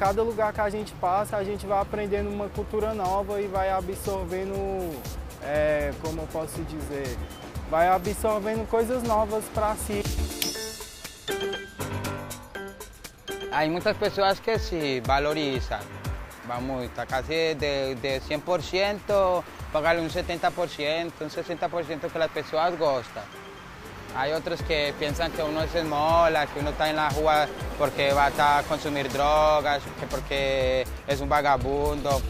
cada lugar que a gente passa, a gente vai aprendendo uma cultura nova e vai absorvendo, como eu posso dizer, vai absorvendo coisas novas para si. Hay muchas personas que sí valorizan, vamos, está casi de 100%, pagarle un 70%, un 60% que las personas gustan. Hay otros que piensan que uno se mola, que uno está en la rua porque va a consumir drogas, que porque es un vagabundo.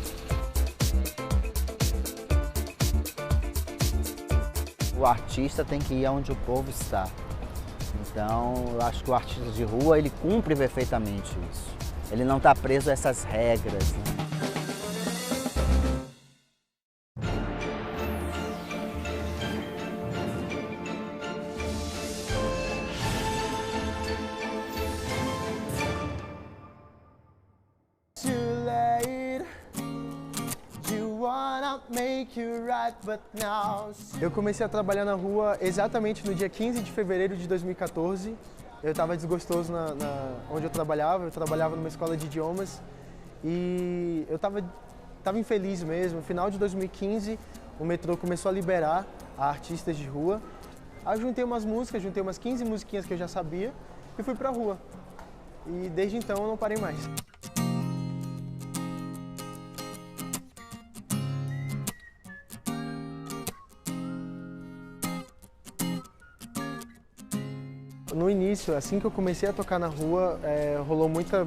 O artista tem que ir aonde o povo está. Então, eu acho que o artista de rua, ele cumpre perfeitamente isso. Ele não está preso a essas regras, né? Eu comecei a trabalhar na rua exatamente no dia 15 de fevereiro de 2014. Eu estava desgostoso onde eu trabalhava numa escola de idiomas e eu estava infeliz mesmo. No final de 2015, o metrô começou a liberar artistas de rua. Aí eu juntei umas músicas, juntei umas 15 musiquinhas que eu já sabia e fui pra rua. E desde então eu não parei mais. No início, assim que eu comecei a tocar na rua, rolou muita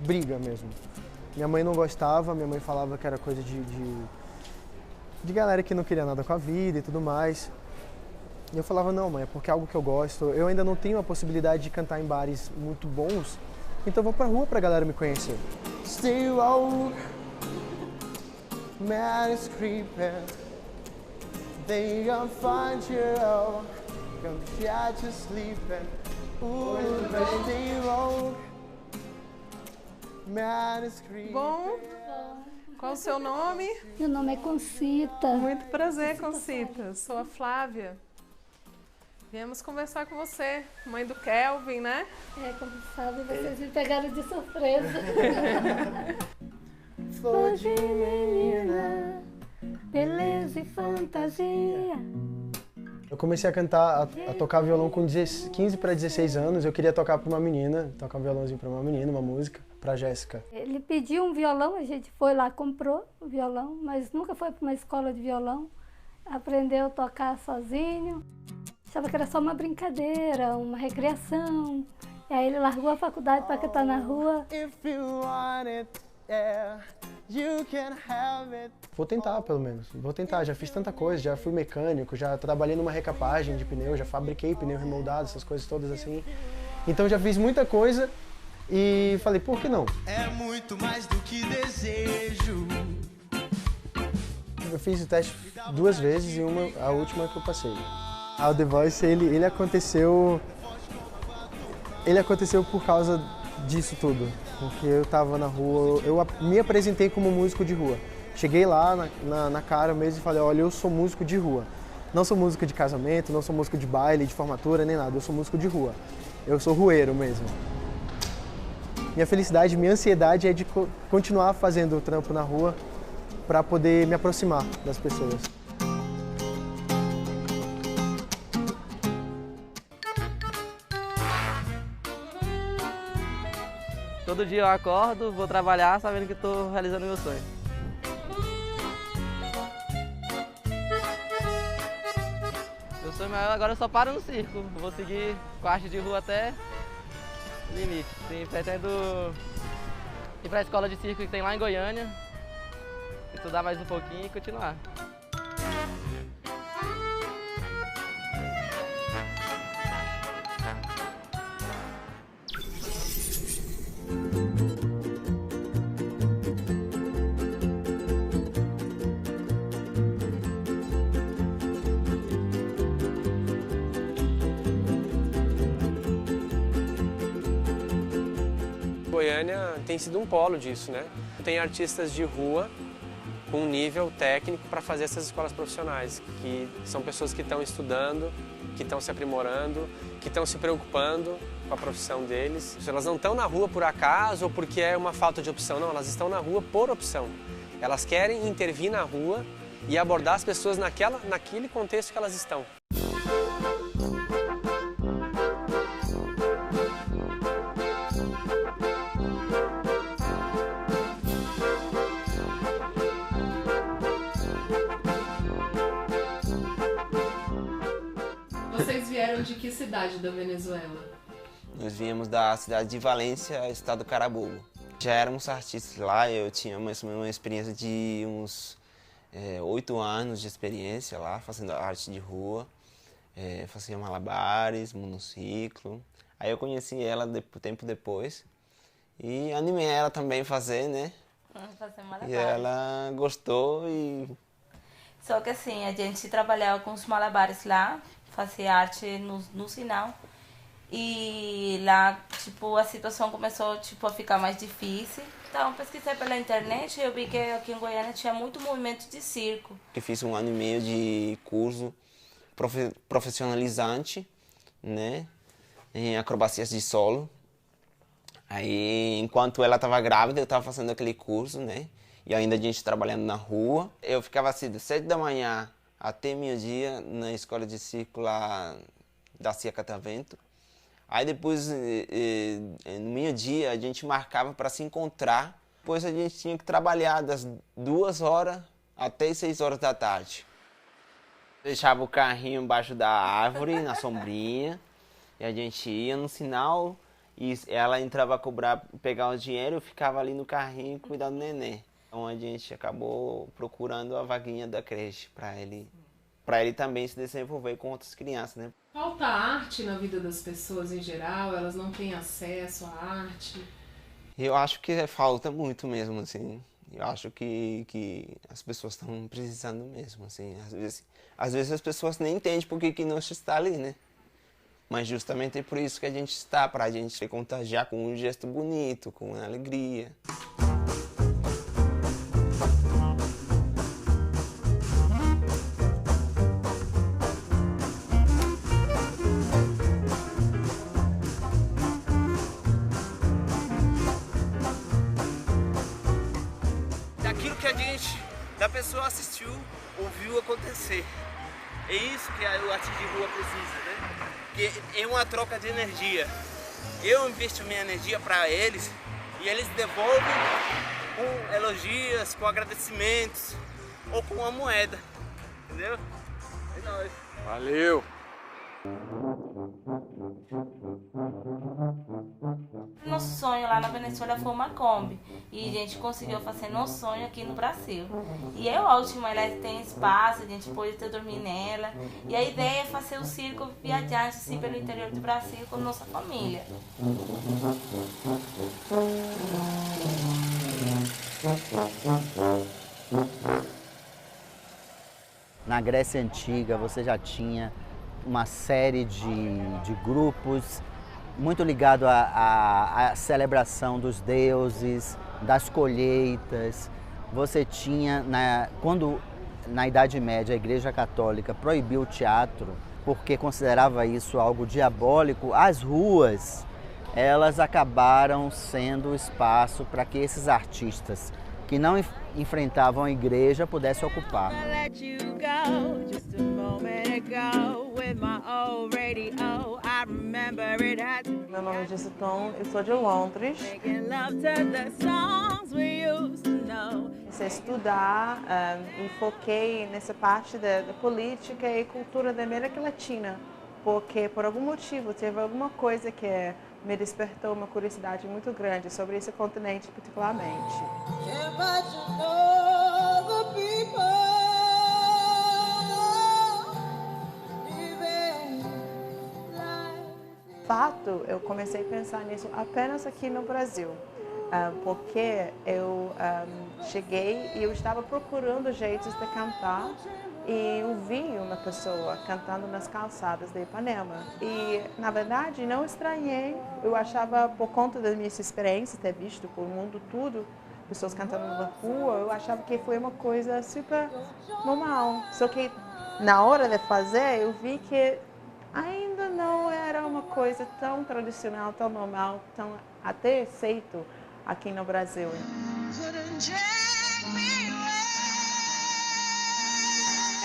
briga mesmo. Minha mãe não gostava, minha mãe falava que era coisa de galera que não queria nada com a vida e tudo mais. E eu falava, não, mãe, é porque é algo que eu gosto. Eu ainda não tenho a possibilidade de cantar em bares muito bons, então eu vou pra rua pra galera me conhecer. Stay woke, man is creeping, they gonna find you out. Catch you sleeping. Ooh, stay woke. Man is creeping. Bom, qual o seu nome? Meu nome é Concita. Muito prazer, Concita. Sou a Flávia. Viemos conversar com você, mãe do Kelvin, né? Como sabe, vocês me pegaram de surpresa. Flor de menina, beleza e fantasia. Eu comecei a cantar, a tocar violão com 15 para 16 anos. Eu queria tocar para uma menina, tocar um violãozinho para uma menina, uma música, para Jéssica. Ele pediu um violão, a gente foi lá, comprou o violão, mas nunca foi para uma escola de violão. Aprendeu a tocar sozinho. Achava que era só uma brincadeira, uma recreação. E aí ele largou a faculdade para cantar na rua. Vou tentar, pelo menos. Vou tentar. Já fiz tanta coisa, já fui mecânico, já trabalhei numa recapagem de pneu, já fabriquei pneu remoldado, essas coisas todas assim. Então já fiz muita coisa e falei, por que não? É muito mais do que desejo. Eu fiz o teste 2 vezes e a última que eu passei. O The Voice, ele aconteceu por causa disso tudo. Porque eu tava na rua, eu me apresentei como músico de rua. Cheguei lá na cara mesmo e falei, olha, eu sou músico de rua. Não sou músico de casamento, não sou músico de baile, de formatura, nem nada. Eu sou músico de rua. Eu sou rueiro mesmo. Minha felicidade, minha ansiedade é de continuar fazendo o trampo na rua para poder me aproximar das pessoas. Todo dia eu acordo, vou trabalhar sabendo que estou realizando meu sonho. Meu sonho maior agora eu só paro no circo. Vou seguir com a arte de rua até o limite. Sim, pretendo ir para a escola de circo que tem lá em Goiânia, estudar mais um pouquinho e continuar. Goiânia tem sido um polo disso, né? Tem artistas de rua com nível técnico para fazer essas escolas profissionais, que são pessoas que estão estudando que estão se aprimorando, que estão se preocupando com a profissão deles. Elas não estão na rua por acaso ou porque é uma falta de opção, não, elas estão na rua por opção. Elas querem intervir na rua e abordar as pessoas naquele contexto que elas estão. Vocês vieram de que cidade da Venezuela? Nós viemos da cidade de Valência, estado do Carabobo. Já éramos artistas lá, eu tinha uma experiência de uns 8 anos de experiência lá, fazendo arte de rua. Fazia malabares, monociclo. Aí eu conheci ela tempo depois e animei ela também a fazer, né? Fazer malabares. E ela gostou e... Só que assim, a gente trabalhava com os malabares lá, fazia arte no sinal. E lá, tipo, a situação começou, tipo, a ficar mais difícil. Então, pesquisei pela internet e eu vi que aqui em Goiânia tinha muito movimento de circo. Eu fiz 1 ano e meio de curso profissionalizante, né, em acrobacias de solo. Aí, enquanto ela estava grávida, eu estava fazendo aquele curso, né, e ainda a gente trabalhando na rua. Eu ficava assim, de 7 da manhã até meio-dia na escola de circo lá da Cia Catavento. Aí depois, no meio-dia, a gente marcava para se encontrar. Depois a gente tinha que trabalhar das 2 horas até 6 horas da tarde. Deixava o carrinho embaixo da árvore, na sombrinha, e a gente ia no sinal, e ela entrava a cobrar, pegar o dinheiro, eu ficava ali no carrinho cuidando do neném. Então a gente acabou procurando a vaguinha da creche para ele também se desenvolver com outras crianças, né? Falta arte na vida das pessoas em geral? Elas não têm acesso à arte? Eu acho que falta muito mesmo, assim. Eu acho que as pessoas estão precisando mesmo, assim. Às vezes as pessoas nem entendem por que não está ali, né? Mas justamente é por isso que a gente está, para a gente se contagiar com um gesto bonito, com alegria. Da pessoa assistiu, ouviu acontecer. É isso que o arte de rua precisa, né? Que é uma troca de energia. Eu investo minha energia para eles e eles devolvem com elogios, com agradecimentos ou com uma moeda, entendeu? É nóis. Valeu! Nosso sonho lá na Venezuela foi uma Kombi e a gente conseguiu fazer nosso sonho aqui no Brasil. E é ótimo, ela tem espaço, a gente pode até dormir nela. E a ideia é fazer o circo viajante assim pelo interior do Brasil com nossa família. Na Grécia Antiga você já tinha uma série de grupos muito ligado à celebração dos deuses, das colheitas. Você tinha, quando na Idade Média a Igreja Católica proibiu o teatro porque considerava isso algo diabólico, as ruas elas acabaram sendo espaço para que esses artistas que não enfrentavam a igreja pudessem ocupar. Meu nome é Jessiton, eu sou de Londres. Comecei a estudar e foquei nessa parte da política e cultura da América Latina, porque por algum motivo teve alguma coisa que me despertou uma curiosidade muito grande sobre esse continente particularmente. Fato, eu comecei a pensar nisso apenas aqui no Brasil, porque eu cheguei e eu estava procurando jeitos de cantar e eu vi uma pessoa cantando nas calçadas de Ipanema. E, na verdade, não estranhei. Eu achava, por conta das minhas experiências, ter visto por mundo tudo, pessoas cantando na rua, eu achava que foi uma coisa super normal. Só que, na hora de fazer, eu vi que ainda não era uma coisa tão tradicional, tão normal, tão até aceito aqui no Brasil.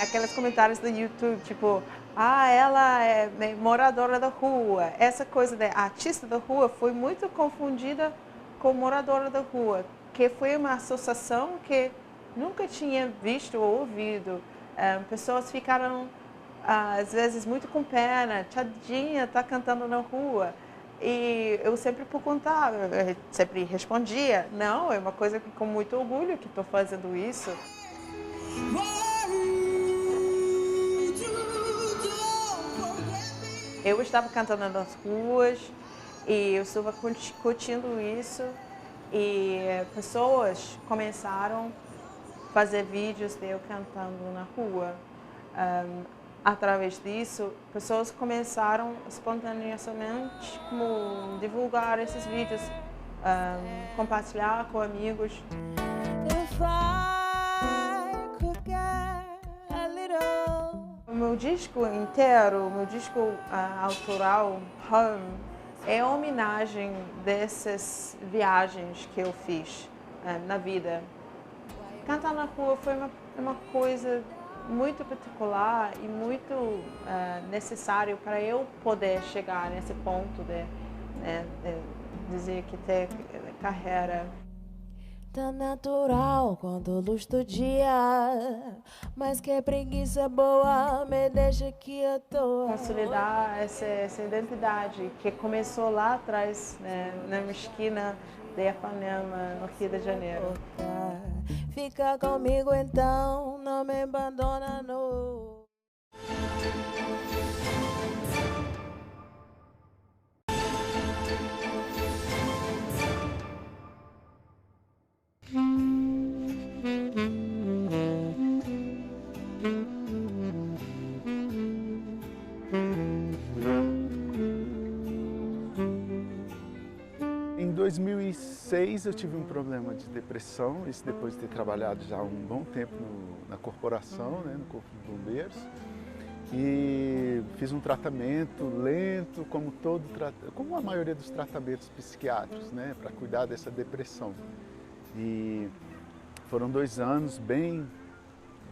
Aqueles comentários do YouTube, tipo, ela é moradora da rua. Essa coisa de artista da rua foi muito confundida com moradora da rua, que foi uma associação que nunca tinha visto ou ouvido. Pessoas ficaram, às vezes, muito com pena. Tadinha, tá cantando na rua. E eu sempre perguntava, eu sempre respondia, não, é uma coisa que com muito orgulho que estou fazendo isso. Eu estava cantando nas ruas e eu estava curtindo isso e pessoas começaram a fazer vídeos de eu cantando na rua. Através disso, pessoas começaram espontaneamente como divulgar esses vídeos, compartilhar com amigos. O meu disco inteiro, o meu disco autoral, Home, é homenagem dessas viagens que eu fiz na vida. Cantar na rua foi uma coisa muito particular e muito necessário para eu poder chegar nesse ponto de dizer que ter carreira. Tão natural quando luz do dia, mas que preguiça boa me deixa que eu tô. Consolidar essa identidade que começou lá atrás, né, na esquina de Ipanema, no Rio de Janeiro. Fica comigo então, não me abandona não. Em 2006 eu tive um problema de depressão, isso depois de ter trabalhado já um bom tempo na corporação, né, no Corpo de Bombeiros. E fiz um tratamento lento, como a maioria dos tratamentos psiquiátricos, né, para cuidar dessa depressão. E foram 2 anos bem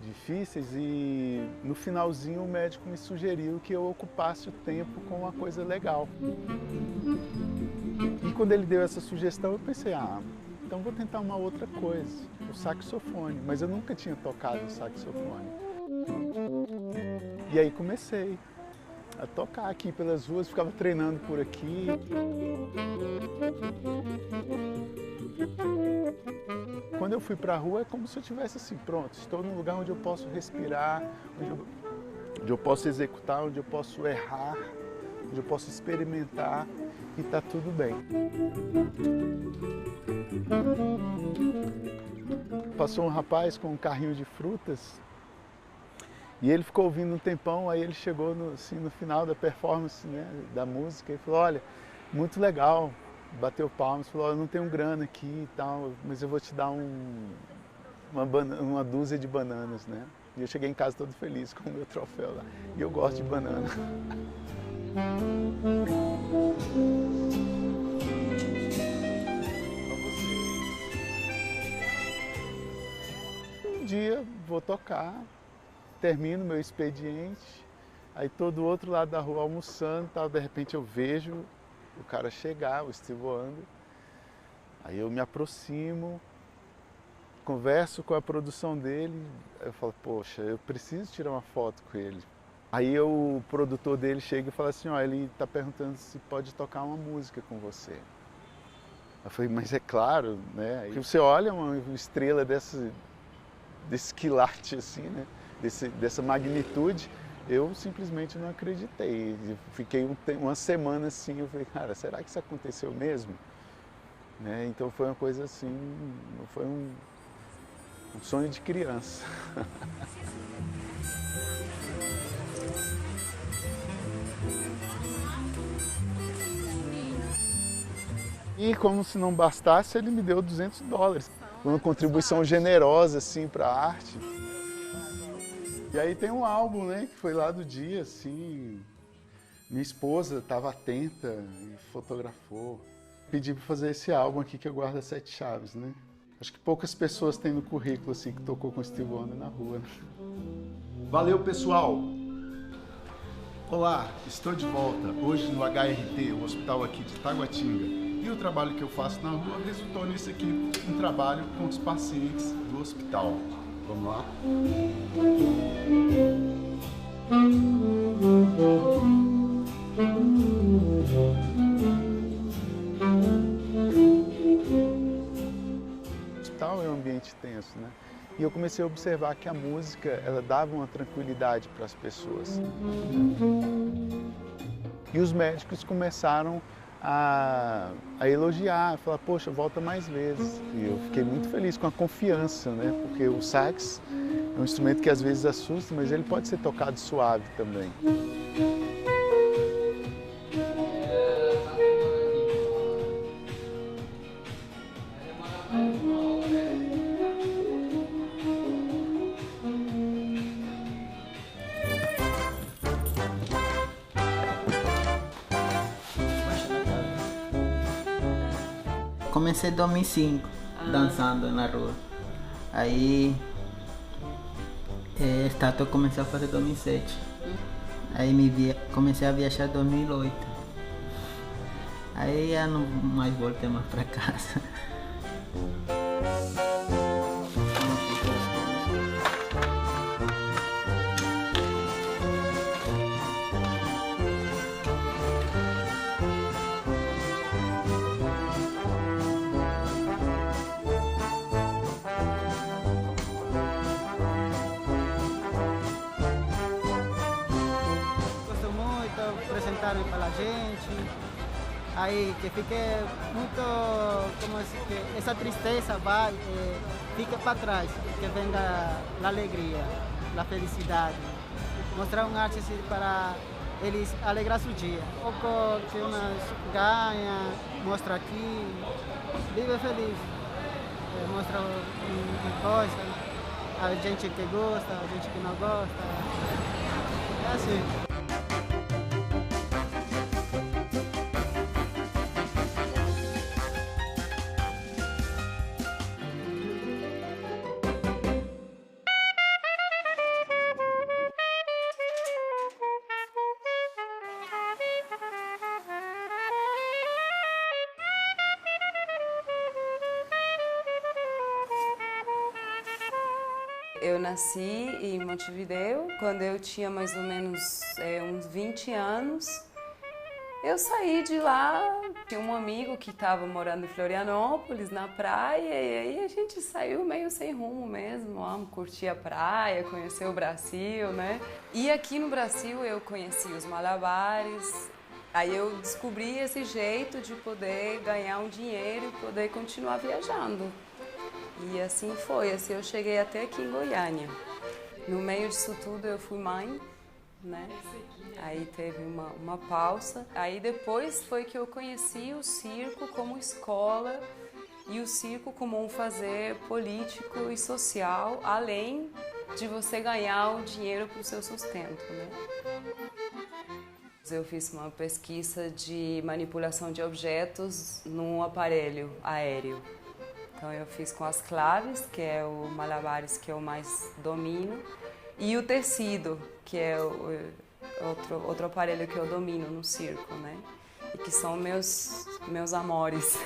difíceis e no finalzinho o médico me sugeriu que eu ocupasse o tempo com uma coisa legal. E quando ele deu essa sugestão eu pensei, então vou tentar uma outra coisa, o saxofone, mas eu nunca tinha tocado saxofone. E aí comecei a tocar aqui pelas ruas, ficava treinando por aqui. Quando eu fui para a rua é como se eu estivesse assim, pronto, estou num lugar onde eu posso respirar, onde eu posso executar, onde eu posso errar, onde eu posso experimentar e tá tudo bem. Passou um rapaz com um carrinho de frutas e ele ficou ouvindo um tempão, aí ele chegou no final da performance, né, da música e falou, olha, muito legal, bateu palmas, falou, olha, eu não tenho grana aqui e tal, mas eu vou te dar uma dúzia de bananas, né? E eu cheguei em casa todo feliz com o meu troféu lá. E eu gosto de banana. Um dia vou tocar, termino meu expediente, aí tô do outro lado da rua almoçando, tal, de repente eu vejo o cara chegar, o Steve Wonder, aí eu me aproximo, converso com a produção dele, eu falo, poxa, eu preciso tirar uma foto com ele. Aí o produtor dele chega e fala assim, ó, ele está perguntando se pode tocar uma música com você. Eu falei, mas é claro, né? Aí você olha uma estrela desse quilate assim, né? Dessa magnitude, eu simplesmente não acreditei. Fiquei uma semana assim, eu falei, cara, será que isso aconteceu mesmo? Né? Então foi uma coisa assim, foi um sonho de criança. E como se não bastasse, ele me deu $200. Uma contribuição generosa assim para a arte. E aí tem um álbum, né, que foi lá do dia, assim, Minha esposa estava atenta e fotografou. Pedi para fazer esse álbum aqui que eu guardo as 7 chaves, né? Acho que poucas pessoas têm no currículo assim que tocou com Stevie Wonder na rua. Valeu, pessoal! Olá, estou de volta, hoje no HRT, o hospital aqui de Taguatinga. E o trabalho que eu faço na rua resultou nesse aqui, um trabalho com os pacientes do hospital. Vamos lá? O hospital é um ambiente tenso, né? E eu comecei a observar que a música, ela dava uma tranquilidade para as pessoas. E os médicos começaram a elogiar, a falar, poxa, volta mais vezes. E eu fiquei muito feliz com a confiança, né? Porque o sax é um instrumento que às vezes assusta, mas ele pode ser tocado suave também. Comecei em 2005, dançando na rua. Aí, estátua comecei a fazer em 2007. Aí comecei a viajar em 2008. Aí já não mais voltei mais para casa. Apresentaram para gente, aí que fiquei muito, como assim, que essa tristeza vai, fica para trás, que venga a alegria, a felicidade, mostrar arte assim, para eles alegrar seu dia, um pouco que umas ganha, mostra aqui, vive feliz, mostra uma coisa, a gente que gosta, a gente que não gosta, é assim. Eu nasci em Montevideo, quando eu tinha mais ou menos uns 20 anos. Eu saí de lá, tinha um amigo que estava morando em Florianópolis, na praia, e aí a gente saiu meio sem rumo mesmo, vamos curtir a praia, conhecer o Brasil, né? E aqui no Brasil eu conheci os malabares, aí eu descobri esse jeito de poder ganhar um dinheiro e poder continuar viajando. E assim foi, assim eu cheguei até aqui em Goiânia. No meio disso tudo eu fui mãe, né? Aí teve uma pausa. Aí depois foi que eu conheci o circo como escola e o circo como um fazer político e social, além de você ganhar o dinheiro para o seu sustento, né? Eu fiz uma pesquisa de manipulação de objetos num aparelho aéreo. Então eu fiz com as claves, que é o malabares que eu mais domino, e o tecido, que é outro aparelho que eu domino no circo, né? E que são meus amores.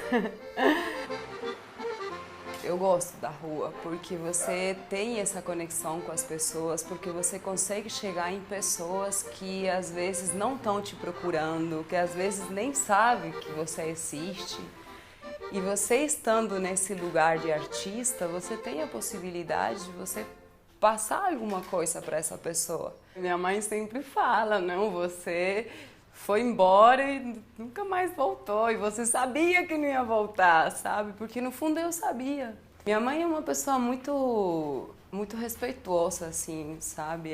Eu gosto da rua porque você tem essa conexão com as pessoas, porque você consegue chegar em pessoas que às vezes não estão te procurando, que às vezes nem sabem que você existe. E você estando nesse lugar de artista, você tem a possibilidade de você passar alguma coisa para essa pessoa. Minha mãe sempre fala, não, você foi embora e nunca mais voltou, e você sabia que não ia voltar, sabe? Porque no fundo eu sabia. Minha mãe é uma pessoa muito respeitosa, assim, sabe?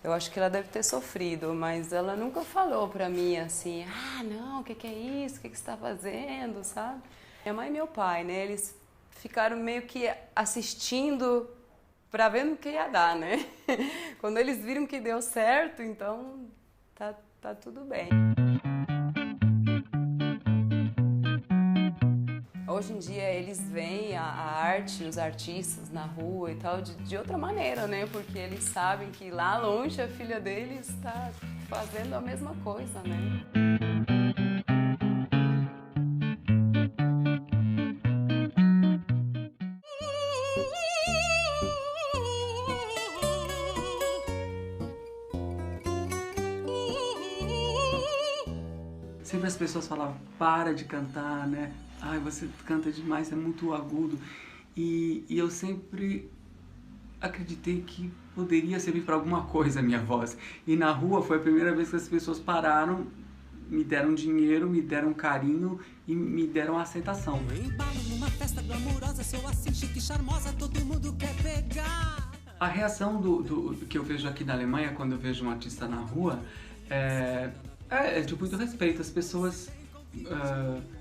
Eu acho que ela deve ter sofrido, mas ela nunca falou pra mim assim, ah, não, o que é isso? O que você está fazendo, sabe? Minha mãe e meu pai, né, eles ficaram meio que assistindo pra ver no que ia dar, né? Quando eles viram que deu certo, então tá tudo bem. Hoje em dia eles veem a arte, os artistas na rua e tal, de outra maneira, né? Porque eles sabem que lá longe a filha deles está fazendo a mesma coisa, né? Sempre as pessoas falavam, para de cantar, né? Ai, você canta demais, é muito agudo. E eu sempre acreditei que poderia servir para alguma coisa a minha voz. E na rua foi a primeira vez que as pessoas pararam, me deram dinheiro, me deram carinho e me deram aceitação. Numa festa glamurosa, sou assim chique, charmosa, todo mundo quer pegar. A reação do que eu vejo aqui na Alemanha quando eu vejo um artista na rua é de muito respeito. As pessoas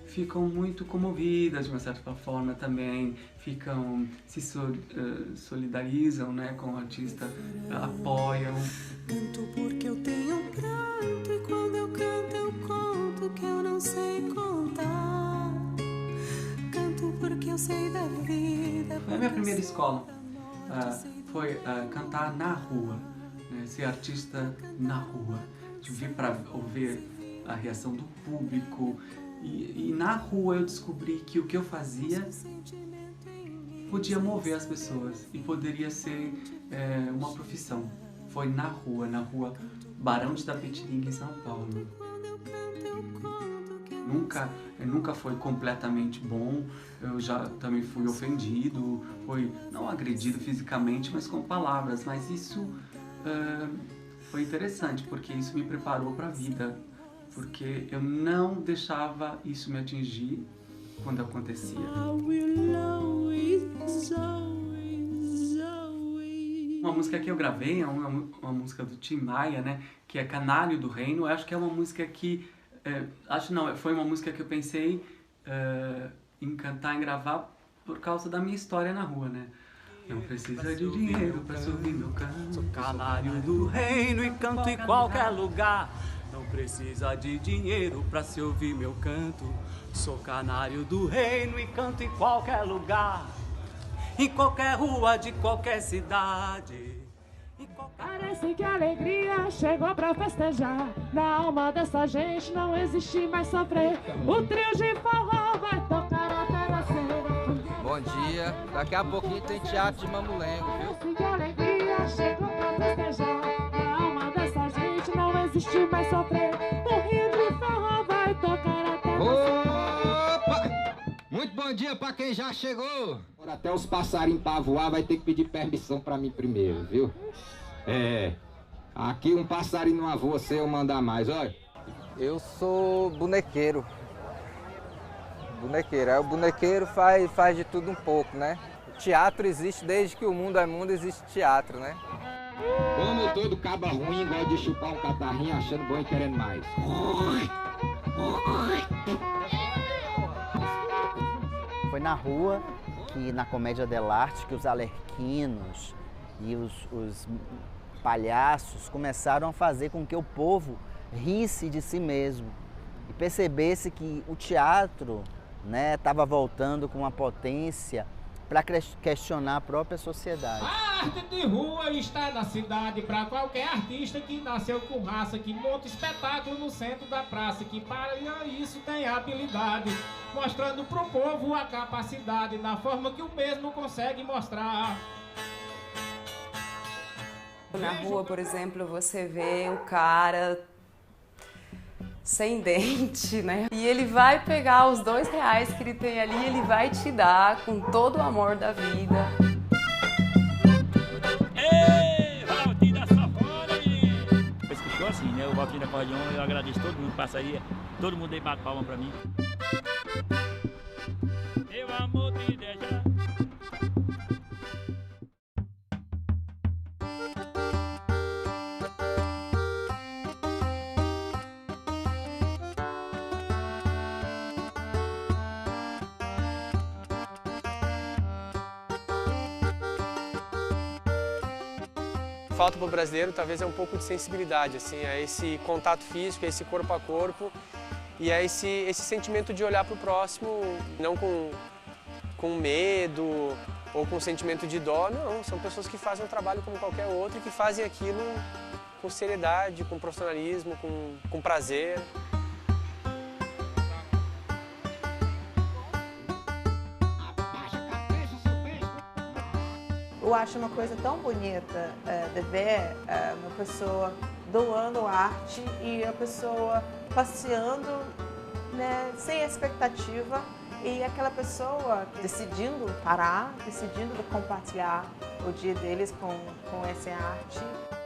ficam muito comovidas de uma certa forma também, se solidarizam, né, com o artista, apoiam. Canto porque eu tenho pranto e quando eu canto eu conto que eu não sei contar. Canto porque eu sei da vida. Foi a minha primeira escola, foi cantar na rua, né, ser artista na rua, de vir para ouvir a reação do público. E na rua eu descobri que o que eu fazia podia mover as pessoas e poderia ser uma profissão. Foi na rua Barão de Tapetininga, em São Paulo. Nunca foi completamente bom, eu já também fui ofendido, não agredido fisicamente, mas com palavras. Mas isso foi interessante, porque isso me preparou para a vida. Porque eu não deixava isso me atingir quando acontecia. Uma música que eu gravei é uma música do Tim Maia, né, que é Canário do Reino. Eu acho que é uma música que... foi uma música que eu pensei em cantar, em gravar por causa da minha história na rua, né? Não precisa de dinheiro pra subir meu canto. Sou canário do reino e canto em qualquer lugar. Não precisa de dinheiro pra se ouvir meu canto. Sou canário do reino e canto em qualquer lugar. Em qualquer rua de qualquer cidade. Parece que a alegria chegou pra festejar. Na alma dessa gente não existe mais sofrer. O trio de forró vai tocar até nascer. Bom dia, daqui a pouquinho tem teatro de Mamulengo, viu? Parece que a alegria chegou pra festejar. Na alma dessa gente não existe mais sofrer. O rio de forró vai tocar até nascer. Opa! Muito bom dia pra quem já chegou. Até os passarinhos pra voar vai ter que pedir permissão pra mim primeiro, viu? Aqui um passarinho não voa sem eu mandar mais, olha. Eu sou bonequeiro. Aí o bonequeiro faz de tudo um pouco, né? O teatro existe desde que o mundo é mundo, existe teatro, né? Como todo caba ruim gosta de chupar um catarrinho achando bom e querendo mais. Foi na rua que na Comédia dell'arte que os alerquinos e os palhaços começaram a fazer com que o povo risse de si mesmo e percebesse que o teatro, né, estava voltando com uma potência para questionar a própria sociedade. A arte de rua está na cidade para qualquer artista que nasceu com raça, que monta espetáculo no centro da praça, que para isso tem habilidade, mostrando pro povo a capacidade na forma que o mesmo consegue mostrar. Na rua, por exemplo, você vê o cara sem dente, né? E ele vai pegar os R$2 que ele tem ali, ele vai te dar com todo o amor da vida. Ei, Valtinho da Safora! Depois que ficou assim, né? O Valtinho da Cordion, eu agradeço todo mundo que passa aí, todo mundo aí bate palma pra mim. Meu amor te deixa. falta para o brasileiro talvez é um pouco de sensibilidade, assim, a esse contato físico, a esse corpo a corpo e a esse sentimento de olhar para o próximo, não com medo ou com sentimento de dó, não, são pessoas que fazem um trabalho como qualquer outro e que fazem aquilo com seriedade, com profissionalismo, com prazer. Eu acho uma coisa tão bonita de ver uma pessoa doando arte e a pessoa passeando, né, sem expectativa, e aquela pessoa decidindo parar, decidindo compartilhar o dia deles com essa arte.